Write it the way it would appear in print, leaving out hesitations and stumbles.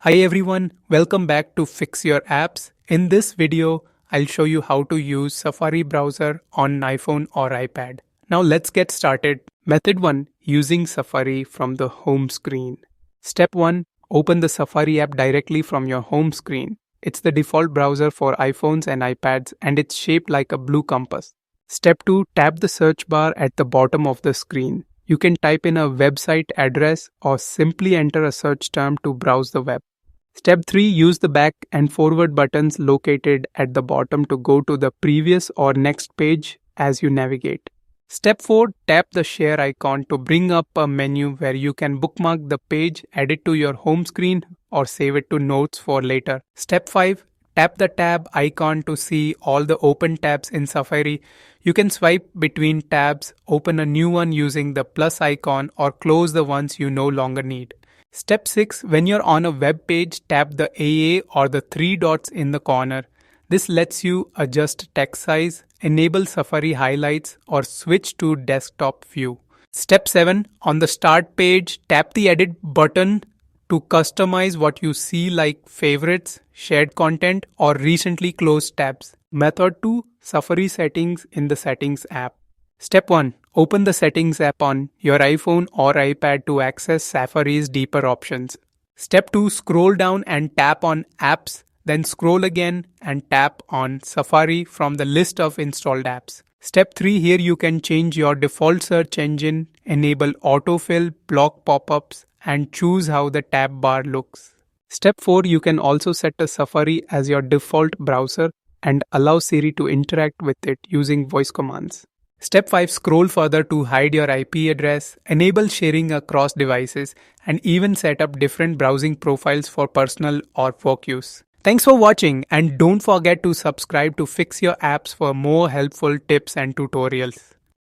Hi everyone, welcome back to Fix Your Apps. In this video, I'll show you how to use Safari browser on iPhone or iPad. Now let's get started. Method 1. Using Safari from the home screen. Step 1. Open the Safari app directly from your home screen. It's the default browser for iPhones and iPads and it's shaped like a blue compass. Step 2. Tap the search bar at the bottom of the screen. You can type in a website address or simply enter a search term to browse the web. Step 3. Use the back and forward buttons located at the bottom to go to the previous or next page as you navigate. Step 4. Tap the share icon to bring up a menu where you can bookmark the page, add it to your home screen, or save it to notes for later. Step 5. Tap the tab icon to see all the open tabs in Safari. You can swipe between tabs, open a new one using the plus icon, or close the ones you no longer need. Step 6. When you're on a web page, tap the AA or the three dots in the corner. This lets you adjust text size, enable Safari highlights, or switch to desktop view. Step 7. On the start page, tap the edit button to customize what you see like favorites, shared content, or recently closed tabs. Method 2. Safari settings in the Settings app. Step 1. Open the Settings app on your iPhone or iPad to access Safari's deeper options. Step 2. Scroll down and tap on Apps, then scroll again and tap on Safari from the list of installed apps. Step 3. Here you can change your default search engine, enable autofill, block pop-ups, and choose how the tab bar looks. Step 4. You can also set a Safari as your default browser and allow Siri to interact with it using voice commands. Step 5. Scroll further to hide your IP address, enable sharing across devices, and even set up different browsing profiles for personal or work use. Thanks for watching, and don't forget to subscribe to Fix Your Apps for more helpful tips and tutorials.